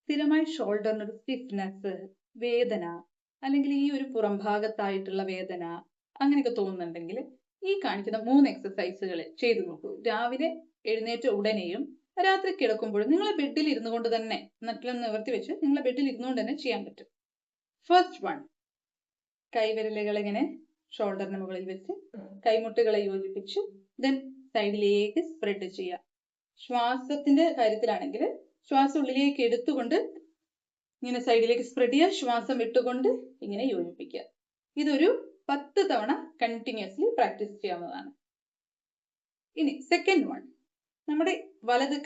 സ്ഥിരമായി ഷോൾഡറിനൊരു സ്റ്റിഫ്നെസ്, വേദന, അല്ലെങ്കിൽ ഈ ഒരു പുറം ഭാഗത്തായിട്ടുള്ള വേദന അങ്ങനെയൊക്കെ തോന്നുന്നുണ്ടെങ്കിൽ ഈ കാണിക്കുന്ന 3 എക്സസൈസുകൾ ചെയ്തു നോക്കൂ. രാവിലെ എഴുന്നേറ്റ ഉടനെയും രാത്രി കിടക്കുമ്പോഴും നിങ്ങളെ ബെഡിൽ ഇരുന്നു കൊണ്ട് തന്നെ നട്ടിലൊന്ന് നിവർത്തി വെച്ച് നിങ്ങളെ ബെഡിൽ ഇരുന്നുകൊണ്ട് തന്നെ ചെയ്യാൻ പറ്റും. ഫസ്റ്റ് വൺ, കൈവിരലുകൾ ഇങ്ങനെ ഷോൾഡറിന് മുകളിൽ വെച്ച് കൈമുട്ടുകളെ യോജിപ്പിച്ച് ദെൻ സൈഡിലേക്ക് സ്പ്രെഡ് ചെയ്യുക. ശ്വാസത്തിന്റെ കാര്യത്തിലാണെങ്കിൽ ശ്വാസം ഉള്ളിലേക്ക് എടുത്തുകൊണ്ട് ഇങ്ങനെ സൈഡിലേക്ക് സ്പ്രെഡ് ചെയ്യുക, ശ്വാസം വിട്ടുകൊണ്ട് ഇങ്ങനെ യോജിപ്പിക്കുക. ഇതൊരു 10 തവണ കണ്ടിന്യൂസ്ലി പ്രാക്ടീസ് ചെയ്യാവുന്നതാണ്. ഇനി സെക്കൻഡ് വൺ, നമ്മുടെ വലത്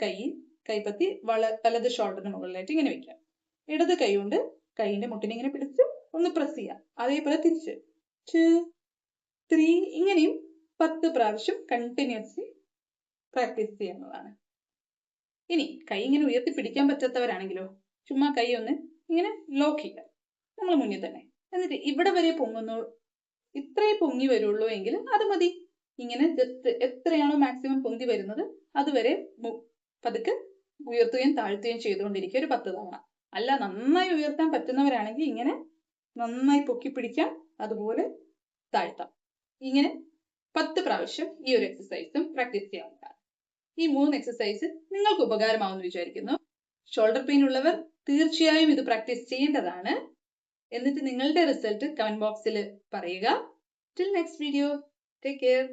കൈപ്പത്തി വലത് ഷോൾഡറിന് മുകളിലായിട്ട് ഇങ്ങനെ വെക്കാം. ഇടത് കൈ കൊണ്ട് കൈയിന്റെ മുട്ടിനെ ഇങ്ങനെ പിടിച്ച് ഒന്ന് പ്രസ് ചെയ്യുക. അതേപോലെ തിരിച്ച് 2, 3 ഇങ്ങനെയും 10 പ്രാവശ്യം കണ്ടിന്യൂസ്ലി പ്രാക്ടീസ് ചെയ്യുന്നതാണ്. ഇനി കൈ ഇങ്ങനെ ഉയർത്തി പിടിക്കാൻ പറ്റാത്തവരാണെങ്കിലോ ചുമ്മാ കൈ ഒന്ന് ഇങ്ങനെ ലോക്ക് ചെയ്യുക നമ്മൾ മുന്നിൽ തന്നെ. എന്നിട്ട് ഇവിടെ വരെ പൊങ്ങുന്നു, ഇത്രേ പൊങ്ങി വരുള്ളൂ എങ്കിൽ അത് മതി. ഇങ്ങനെ ജസ്റ്റ് എത്രയാണോ മാക്സിമം പൊന്തി വരുന്നത് അതുവരെ പതുക്കെ ഉയർത്തുകയും താഴ്ത്തുകയും ചെയ്തുകൊണ്ടിരിക്കുക ഒരു 10 തവണ. അല്ല നന്നായി ഉയർത്താൻ പറ്റുന്നവരാണെങ്കിൽ ഇങ്ങനെ നന്നായി പൊക്കി പിടിക്കാം, അതുപോലെ താഴ്ത്താം. ഇങ്ങനെ 10 പ്രാവശ്യം ഈ ഒരു എക്സസൈസും പ്രാക്ടീസ് ചെയ്യാവുന്നതാണ്. ഈ 3 എക്സസൈസ് നിങ്ങൾക്ക് ഉപകാരമാവുമെന്ന് വിചാരിക്കുന്നു. ഷോൾഡർ പെയിൻ ഉള്ളവർ തീർച്ചയായും ഇത് പ്രാക്ടീസ് ചെയ്യേണ്ടതാണ്. എന്നിട്ട് നിങ്ങളുടെ റിസൾട്ട് കമന്റ് ബോക്സിൽ പറയുക. Till next video, take care.